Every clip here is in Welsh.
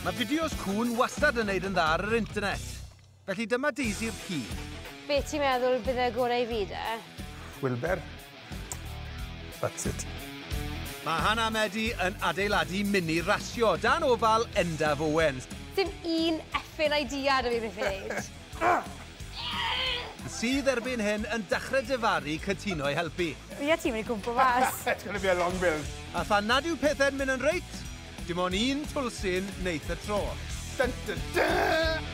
Mae fideos cŵn wastad yn neud yn dda ar yr internet. Felly dyma Daisy'r hi. Be ti'n meddwl bydd y gorau i fi de? Wilber. That's it. Mae Hana Medi yn adeiladu mini rasio dan ofal Endaf Owens. Dim un effin idea da fi beth i wneud. Sydd erbyn hyn yn dechrau difaru cytuno i helpu. Fi a ti'n mynd i gwmpo fas. It's going to be a long build. A phan nad yw pethau'n mynd yn reit, dim ond un twlsyn neith y tro. Dun, dun, dun.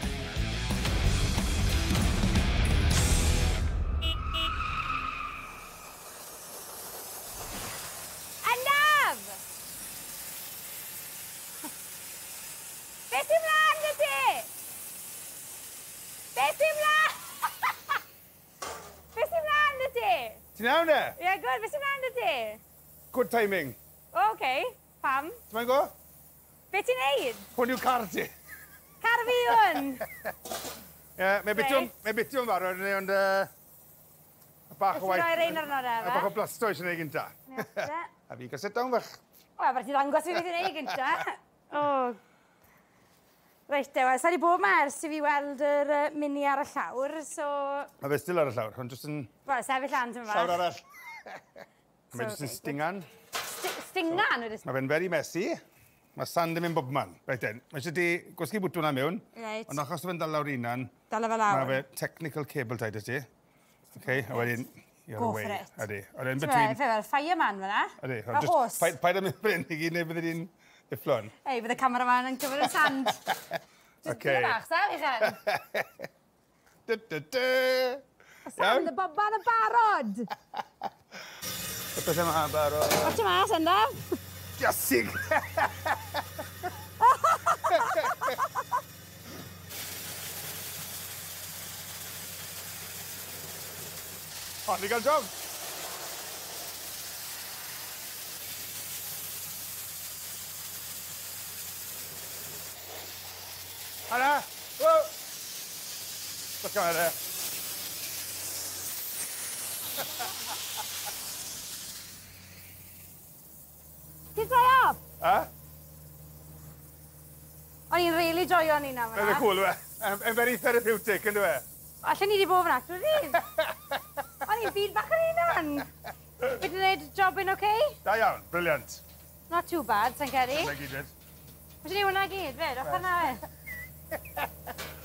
Endaf! Beth sy'n mlaen dy ti? Beth sy'n mlaen? Beth sy'n mlaen dy ti? Ti'n iawn e? Ie, good. Beth sy'n mlaen dy ti? Good timing. O, oce. Pam? Ti'n go? Be ti'n neud? Hwn yw car ti. Car fi hwn? Ie, mae bitiw'n barod, ond bach o waith. Rhoi rein arno de, A bach o blasto eisiau gwneud gynta. A fi gael sit down fach. O, fe ti ddangos fi beth i'n neud gynta. O. Reit, wel, sa'n i bod ma ers i fi weld yr mini ar y llawr, so... Mae fe still ar y llawr, hwn jyst yn... Wel, sefyll lan ti'n fach. llawr arall. Mae jyst yn stingan. Stingan? Mae fe'n very messy. Mae sand yn mynd bobman. Reit den, mae eisiau di gwasgu bwtw na mewn. Reit. Ond achos fe'n dal lawr unan, Dala fe lawr. mae fe technical cable tied ys ti. OK, a wedyn... Go for it. Ydy. A wedyn Fe between... fel fireman fyna. Ydy. A hos. Paid am mynd bryn i gyd neu bydde di'n efflon. Ei, bydd y cameraman yn cyfer y sand. OK. Dwi'n bach, sa, i chan? Sand y bobman y barod. Y beth yma, barod. O ti mas, Endaf? Iasig! O, ni gael job. Hana! Whoa! Look at there. Ti'n joio? Ha? O'n i'n really joio ni na fyna. Mae'n cool, we. Yn very therapeutic, yn dwi? Allen ni di bod fyna, dwi'n dweud. O'n i'n byd bach yn unan. Byd yn gwneud job yn oce? Da iawn, brilliant. Not too bad, sa'n ceri. Dyna gyd fyd. Mae'n ni hwnna gyd, fyd, o'ch yna fe.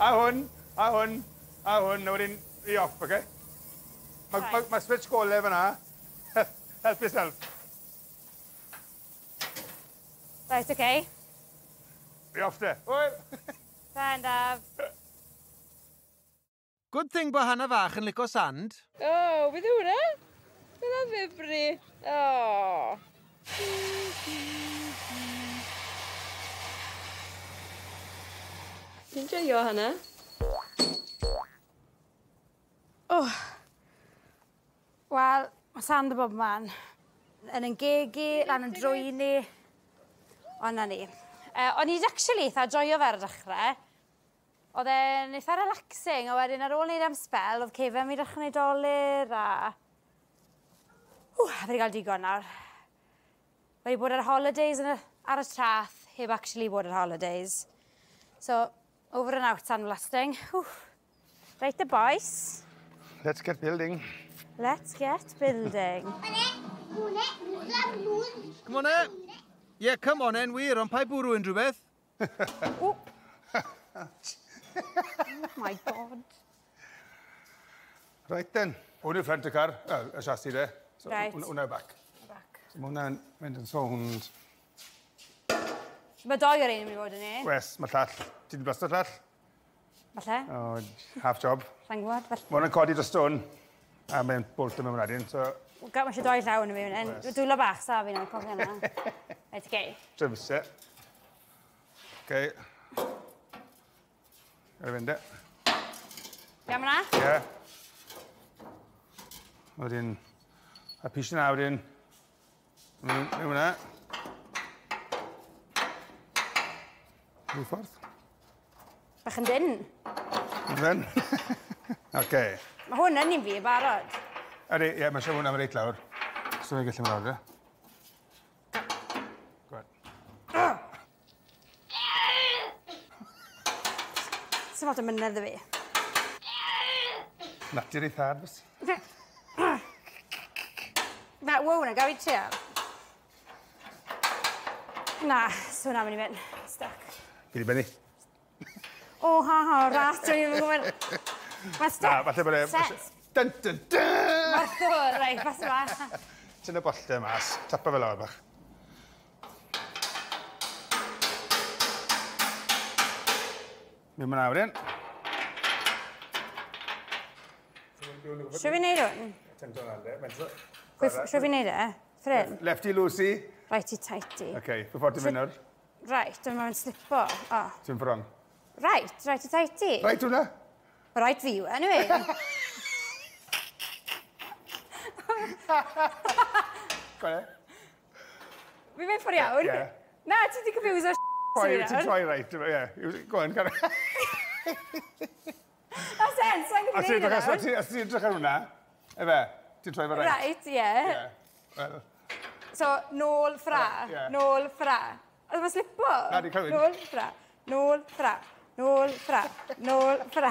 A hwn, a hwn, a hwn, a wedyn i off, oce? Mae switch golau fyna. Help yourself. Right, oce. I off te. Hwyl! Ta, Endaf. Good thing bod Hana fach yn lico sand. O, beth yw hwnna? Dyna ddifri. O. Ti'n joio hynna? Wel, mae sand y bobman. Yn yn gegu, lan yn drwy ni. Ond na ni. O'n i'n actually eitha joio fe ar y dechrau. Oedd e'n eitha relaxing, a wedyn ar ôl wneud am spel, oedd cefn mi dechrau wneud dolyr, a... a fe wedi cael digon nawr. Fe wedi bod ar holidays ar y trath, heb actually bod ar holidays. So, over and out sandblasting. Right the boys. Let's get building. Let's get building. Come on, e. Ie, come on, e'n wir, ond pa bwrw unrhyw beth? Oh my God. Right then. Hwn yw'r front y car, y chassis de. So, Right. hwnna yw back. Back. So mae hwnna'n mynd yn sownd. Mae doi o'r un yn mynd i fod yn ni. Wes, mae llall. Ti wedi blasto llall? Falle? O, half job. Sa'n gwybod, falle. Mae hwnna'n codi dros stôn. A mae'n bolt yn mynd adyn, so... Gael mae eisiau doi llawn yn mynd. Dwylo bach, sa fi'n cofio yna. Right, okay. Drifs e. OK. Gael fynd e. Iawn yna? Ie. Wedyn, a pis yna wedyn. Mewn hwnna. Rwy'n ffordd. Bach yn dyn. Fen. OK. Mae hwn yn un fi, barod. Ydy, ie, mae eisiau hwnna am reit lawr. So mae'n gallu mynd lawr, e? Gwad. sy'n fod y mynedd y fi. Natur ei thad, bys. Na, wow, na, gael fi treol. Na, so hwnna'n mynd i fynd. Stuck. Gyd i benni. O, ras, dwi'n i'n gwybod. Mae'n stuck. Na, falle bod e... Set. Dun, dun, dun! Mae'r ddwr, rei, bas yma. Tyn y bollta mas, tapa fel awr bach. Mi'n mynd awr un. Sio fi'n neud hwn? Tento hwnna, de. Sio fi'n neud e? Ffrin? Lefty loosey. Righty tighty. Okay, fy ffordd i'n mynd nawr. Right, dwi'n mynd slipo. O. Ti'n ffrong. Right, righty tighty. Right hwnna? Right fi yw, anyway. Gwe? Fi'n mynd ffordd iawn? Ie. Na, ti wedi confuse o Ti'n troi right, ie. Go on, Cara. Na sens, sa'n gwybod neud yna. Os ti'n edrych ar hwnna, efe, ti'n troi fe right. Right, ie. Wel, So, nôl ffra, Ie. nôl ffra. Oedd mae'n slipo? Na, di clywed. Nôl ffra, nôl ffra, nôl ffra, nôl ffra.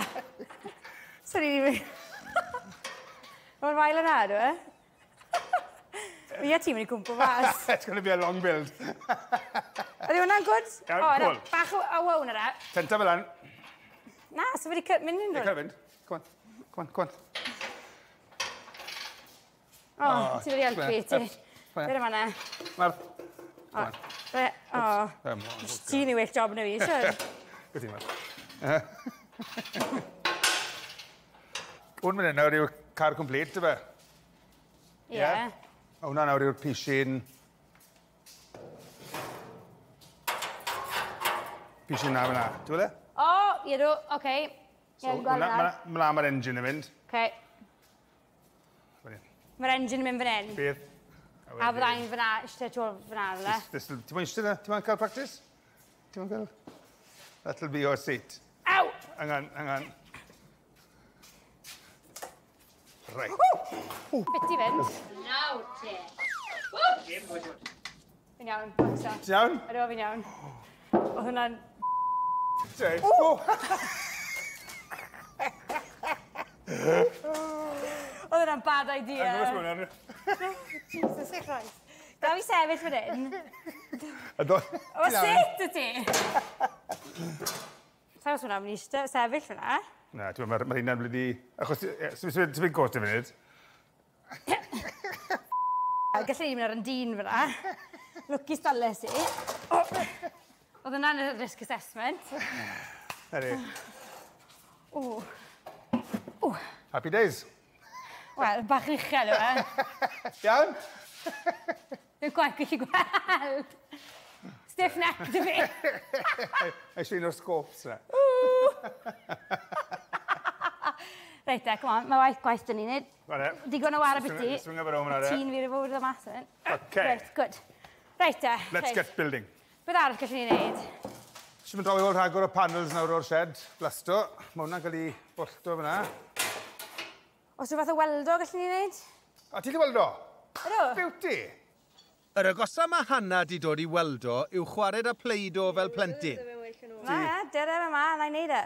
Sorry, ni mynd. Mae'n fael yna, dwi? Fi a ti'n mynd i cwmpo fas. It's going to be a long build. Ydy hwnna'n gwrdd? Iawn, O, na, cool. bach o wow na. Tenta fel an. Na, so fi wedi mynd yn Ie, rhywun. cael fynd. Go on, go on. O, ti wedi helpu ti. Beth yma na. Mae'r... O, ti'n i well job na fi, siwr. Beth i'n mynd? Hwn mynd nawr yw'r car complete, dy fe? Ie. A hwnna nawr yw'r pishin... Pishin na fyna, ti'n gwybod e? O, ie dw, oce. Ie, gweld yna. Mla mae'r engine yn mynd. Oce. Mae'r engine yn mynd fan hyn. Beth? A fyddai'n fyna, eisiau tŵr fyna, dde? Ti'n mwyn eisiau na? Ti'n mwyn cael practis? Ti'n mwyn cael? That'll be your seat. Aw! Hang on. Right. Beth i fynd? Nawr te. Fi'n iawn, boxo. Ti'n iawn? Ydw, fi'n iawn. O hwnna'n... Te. O hwnna'n bad idea. Angos hwnna. Jesus Christ. Gael fi sefyll fan hyn. O, sut y ti? Sa'n os hwnna'n mynd i sefyll fyna? Na, ti'n meddwl, mae'r hynna'n blidi... Achos ti'n mynd gos i fynd? Gallai ni mynd ar yn dyn fyna. Lwcus dales i. Oedd hwnna'n risk assessment. Eri. Happy days. Wel, bach uchel yw e. Iawn? Dwi'n gwaith gallu gweld. Stiff neck dy fi. Eisiau un o'r scopes na. Reit e, come on, mae gwaith dyn ni'n neud. Wane. Digon o war y biti. Swinga fe rownd ar e. Tîn fi rifwyd o mas yn. Okay. Right, good. Reit e. Let's get building. Beth arall gallwn ni'n neud? Si'n mynd drawi o'r rhagor o panels nawr o'r shed. Blasto. Mae hwnna'n cael ei bollto fyna. Os yw fath o weldo gallwn ni'n neud? A ti di weldo? Ydw. Beauty. Yr agosa mae Hana di dod i weldo yw chwarae â pleido fel plentyn. Na, dyna fe ma, na i neud e.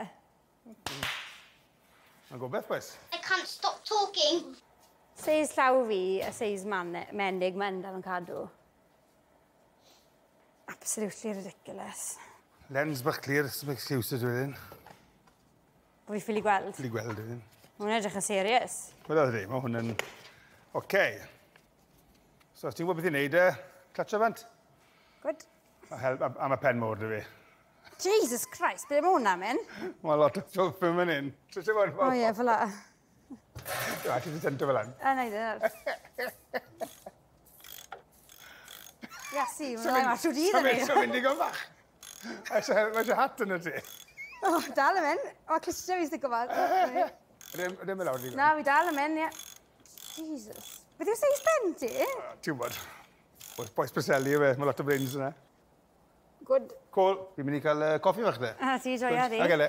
Mae'n gobeth, bwys. I can't stop talking. Seis llaw fi a seis menig ma Endaf yn cadw. Absolutely ridiculous. Lens bach clir, sy'n bach lliws y dwi'n. Bo fi ffili gweld. Ffili gweld dwi'n. Mae'n edrych yn serious. Wel, oedd mae hwn yn... Oce. So, os ti'n gwybod beth i'n neud e, clatio fant? Good. Am y pen mor dy fi. Jesus Christ, beth mae hwnna mynd? Mae lot o ffilm yn mynd in. Ti'n gwybod? O ie, fel la. Dwi'n ti'n tento fel an. A neud e. Iasu, mae'n ma siwr idd yn ei. Sa'n mynd i gan bach. Mae eisiau hat yn y ti. O, dal yn mynd. O, clysio fi sy'n gofad. Ydym yn lawr di. Na, fi dal yn mynd, ie. Jesus. Beth yw'r seis pen ti? Ti'n gwybod. Boes Breseli yw e, mae lot o brains yna. Good. Cool. Fi'n mynd i cael coffi fach de. A ti joia di. A gele.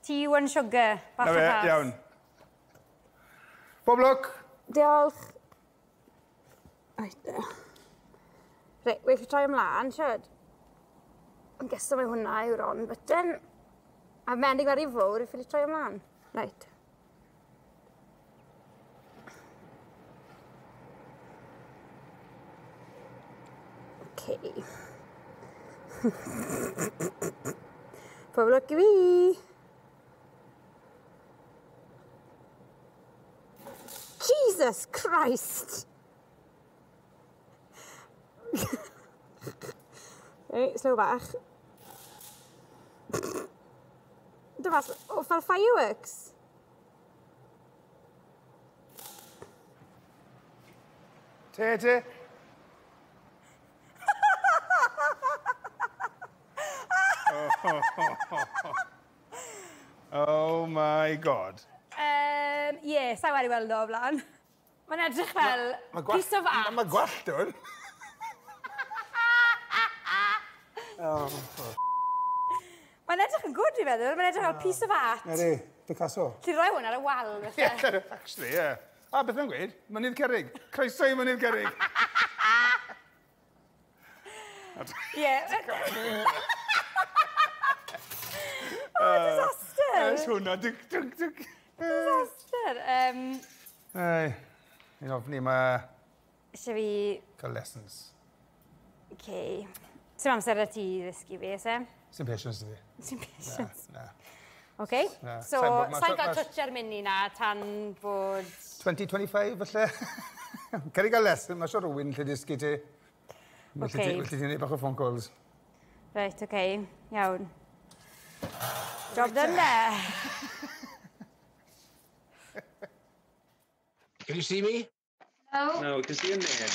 Tea one sugar. Bach Na o fe, fas. iawn. Bob lwc. Diolch. Reit. Reit, weith i troi ymlaen, siwr. Yn gyso mae hwnna yw'r on button. A mending ar ei fawr, i ffili troi ymlaen. Right. Okay. Pob lwc i fi. Jesus Christ! Okay, slow bach. Dyma, fel fireworks. Te. Oh my God. Ie, sa'i wedi weld o blaen. Mae'n edrych fel piece of art. Mae gwallt o'n. Mae'n edrych yn gwrdd i feddwl, mae'n edrych fel piece of art. Neri, Picasso. Lli roi hwn ar y wal, felly. Actually, ie. A, beth yn gweud? Mynydd Cerrig. Croeso i Mynydd Cerrig. Ie. Oh, disaster! Ys hwnna, dig. Disaster. Ei, ni'n ofni yma Eisiau fi... cael lessons. Okay. Sy'n amser y ti ddysgu fi, ys e? Sy'n patience dy fi. Sy'n patience. Na. Okay. Na. So, sa'n cael twtch ar mini na tan bod... 2025, falle. Cer i gael lesson, mae sio rhywun lle dysgu ti. Okay. Felly ti'n neud bach o phone calls. Right, okay. Iawn. Job done there. Can you see me? No. No, we can see in there.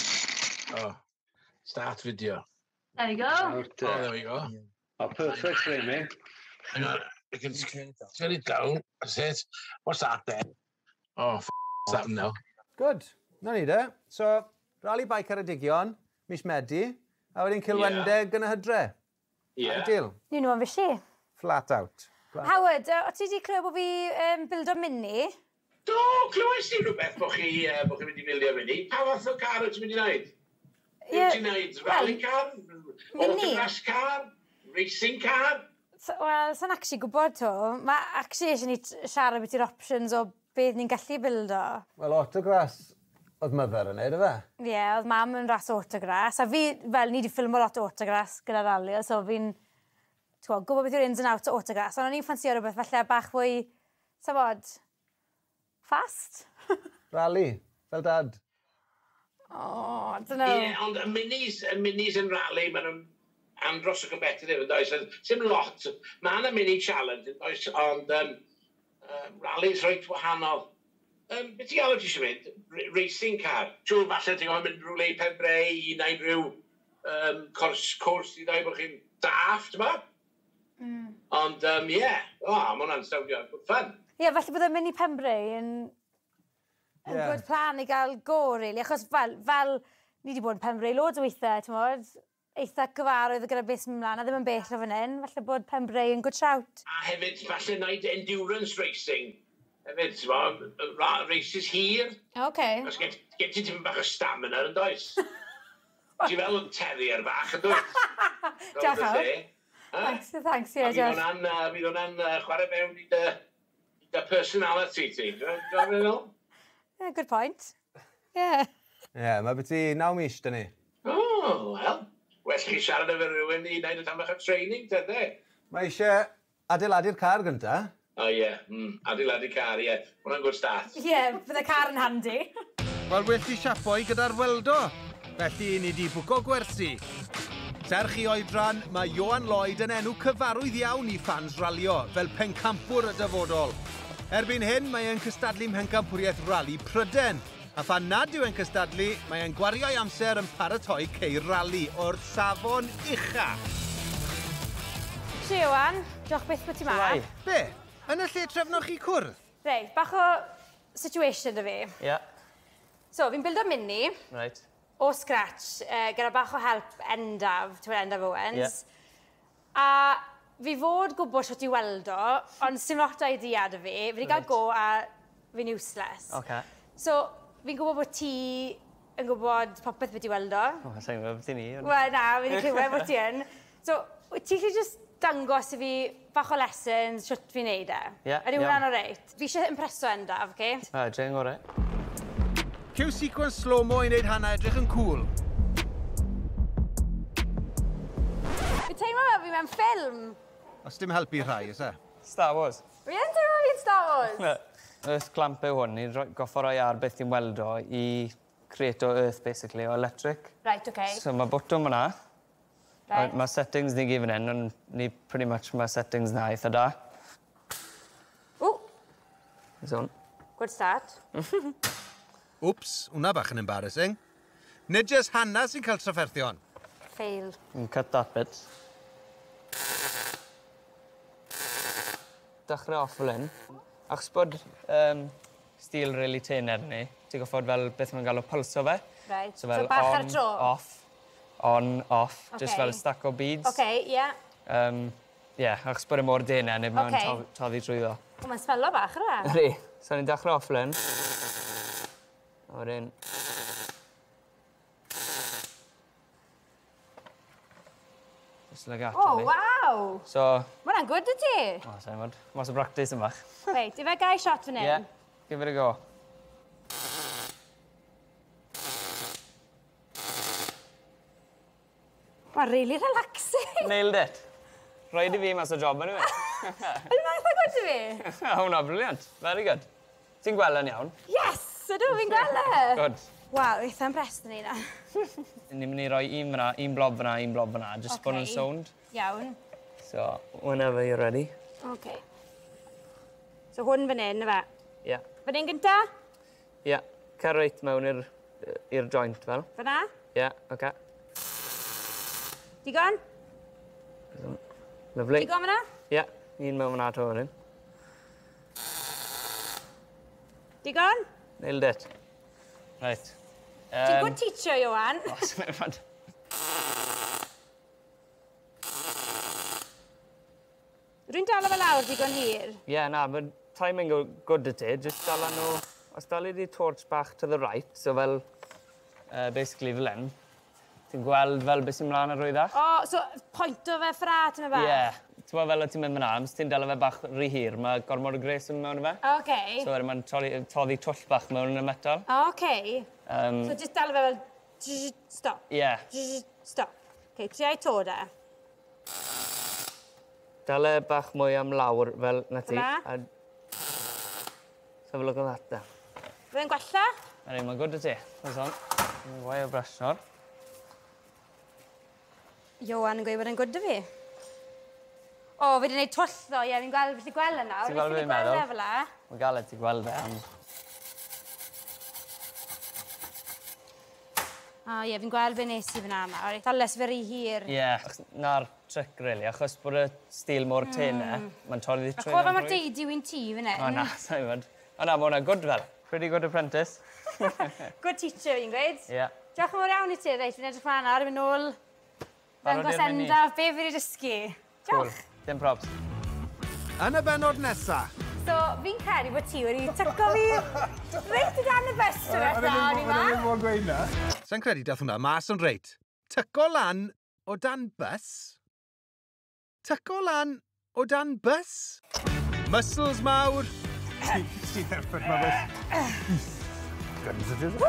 Oh, start video. There we go. Out, Oh, there we go. oh, perfect for him, eh? Hang on, I can turn it down. That's it. What's that there? Oh, what's that now? Good. Na ni de. So, rali bike ar y digion, mis Medi, a wedyn cilwendeg yn y hydre. Yeah. Deal. Ni nhw am fysi. Flat out. Howard, o ti wedi clywed bod fi bildo mini? Do, clywais ti rhywbeth bod chi mynd i filio fyny? Pa fath o car wyt ti'n mynd i wneud? Wyt ti'n wneud rally car? Autograss car? Racing car? Wel, sa'n actually gwybod to. Mae actually eisiau ni siarad beth i'r options o beth ni'n gallu bildo. Wel, autograss oedd mother yn neud, fe? Ie, oedd mam yn ras autograss. A fi, fel, ni wedi ffilmo lot o autograss gyda rali, so fi'n gwybod beth yw'r ins and outs o autograss. Ond o'n i'n ffansio rhywbeth falle bach fwy, sa bod, fast? Rally, fel dad. Oh, I don't know. Ie, ond y minis yn rally, maen nhw'n andros o competitive, yn does? Sim lot. Mae yna mini challenge, yn does? Ond rally's reit wahanol. Beth ti'n gael o ti eisiau mynd? Racing car. Siwr falle ti'n gwybod mynd rhywle i Penbrau i wneud rhyw cwrs i ddweud bod chi'n daft, yma? Ond, ie, mae hwnna'n stawdio, good fun. Ie, falle bod yn mynd i Penbrau yn good plan i gael go, really. Achos fel ni wedi bod yn Penbrau loads o weithiau, ti'n modd, eitha gyfarwydd gyda beth sy'n ymlaen, a ddim yn bell o fan hyn. Falle bod Penbrau yn good shout. A hefyd, falle wneud endurance racing. Hefyd, ti'n modd, races hir. Okay. Os gen ti ddim bach o stamina, yn does? Ti'n fel yn terrier bach, yn does? Diolch awr. Thanks, yeah, Josh. Fydd hwnna'n chwarae mewn i dy personality ti. Dwi'n meddwl? Yeah, good point. Yeah. Ie, mae beth i 9 mis, dyn ni. Oh, wel. Well, chi siarad efo rhywun i wneud y tam bach o training, tydde? Mae eisiau adeiladu'r car gynta. O ie, adeiladu car, ie. Hwna'n good start. Ie, bydd y car yn handi. Wel, well i siapoi gyda'r weldo. Felly, ni di bwco gwersi. Serch i oedran, mae Ioan Lloyd yn enw cyfarwydd iawn i ffans ralio, fel pencampwr y dyfodol. Erbyn hyn, mae e'n cystadlu mhencampwriaeth rali Pryden. A phan nad yw e'n cystadlu, mae e'n gwario'i amser yn paratoi ceir rali o'r safon ucha. Si, Ioan, diolch beth bod ti ma. Be? Yn y lle trefnoch chi cwrdd? Reit, bach o situation dy fi. Yeah. So, fi'n bildo mini. Right. O scratch, gyda bach o help Endaf, Endaf Owens. Yeah. A fi fod gwybod sut i weld o, ond sim lot o idea dy fi. Fi wedi cael go a fi'n useless. Okay. So, fi'n gwybod bod ti yn gwybod popeth beth i weld o. O, sa'n gwybod beth i ni. Wel, na, fi wedi clywed bod ti yn. So, ti chi just dangos i fi bach o lessons, shwt fi'n neud e. Ie, Ydy hwnna'n o reit? Fi eisiau impreso Endaf, oce? Dwi'n gorau. Cyw sequence slow-mo i wneud hana edrych yn cool. Fi teimlo fel fi mewn ffilm. Os dim helpu rhai, is e? Star Wars. Fi yn teimlo fi'n Star Wars. Earth clamp yw hwn, i goffo roi ar beth i'n weld o i create o earth, basically, o electric. Right, oce. So mae bwtwm yna. Right. Mae settings ni gyd fan hyn, ond ni pretty much mae settings na eitha da. Ww, So, good start. Wps, hwnna bach yn embarrassing. Nid jyst Hana sy'n cael trafferthion. Fail. cut that bit. Dechrau off fel hyn. Achos bod stil really tener ni, ti'n goffod fel beth mae'n gael o pulso fe. Right. So fel bach ar on, tro. off, on, off, just Okay. fel stack o beads. Oce, ie. Achos bod e mor dener, neu mae'n Okay. toddi trwyddo. O, mae'n smello bach, yna. Ydy, so ni'n dechrau off fel hyn. A wedyn... Just like that, O, really. waw! So, Mae hwnna'n good i ti. o, sa'n bod, mas o practice yma. Reit, i fe gai shot fan hyn. Yeah, give it a go. Mae'n really relaxing. Nailed it. Rhaid i fi mas o job yn yw. Ydy mae'n eitha good i fi? Hwna, brilliant. Very good. Ti'n gweld yn iawn? Yes! Ydw, fi'n gweld e. Good. Wel, eitha impressed yn ei Ni'n mynd i roi un fyna, un blob fyna, un blob fyna, just bod yn sound. Iawn. So, whenever you're ready. Oce. So hwn fan hyn, yma. Yeah. Fan hyn gynta? Yeah. Cer reit mewn i'r joint fel. Fyna? Yeah, okay. Digon? Lovely. Digon fyna? Yeah, un mewn fyna to hyn. Digon? Nailed it. Right. Ti'n good teacher, Ioan. O, sy'n mynd fad. Rwy'n dal o fel awr digon hir. Yeah, na, but timing good at it. Just dala nhw, os dali di torch bach to the right, so fel, basically fel hyn. Ti'n gweld fel beth sy'n mlaen ar rwy dda? O, so point o fe ffrat yma bach? Yeah. Ti'n gweld fel o ti'n mynd fyna, os ti'n dala fe bach rhy hir, mae gormod o gres yn mewn i fe. Oce. So wedyn mae'n toddi twll bach mewn y metal. Oce. So just dal o fe fel... Stop. Yeah. Stop. Oce, triai to de. Dala bach mwy am lawr fel na ti. Fyna? So fel look at that da. Fyddai'n gwella? Anyway, mae'n good at ti. That's on. Wai o brush nor. Ioan yn gweud bod yn good o fi. O, fi wedi gwneud twll o, ie, fi'n gweld yna. Ti'n gweld fi'n meddwl? Fel e? Mae'n galed ti gweld fe am... O, ie, fi'n gweld fe nes i fyna yma. Dales fe rhy hir. Ie, na'r trick, really, achos bod y stil mor tene, mae'n torri A trwy cofa mae'r deidi wy'n ti fan hyn. O na, sa'i fod. O na, mae hwnna good fel. Pretty good apprentice. Good teacher, fi'n gweud. Ie. Diolch yn fawr iawn i ti, reit, fi'n edrych fan ar, mynd nôl. Barod Ddangos i'r mini. Endaf, be fi wedi dysgu. Cool. Diolch. Dim props. Yn y benod nesa, So, fi'n credu bod ti wedi tyco fi reit o dan y bus trwy'n lan i ma. Mae'n gweud na. sa'n credu dath hwnna mas yn reit. Tyco lan o dan bus? Tyco lan o dan bus? Muscles mawr. Sy'n dderpyn ma beth. Guns it is.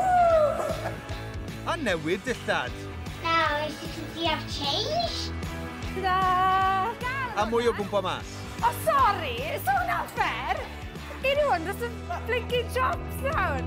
A newid dillad. Now, is this what you have changed? Da! A mwy o gwmpo mas. O, sori! So hwnna'n fair! Anyone, dros y blinking chops nawr!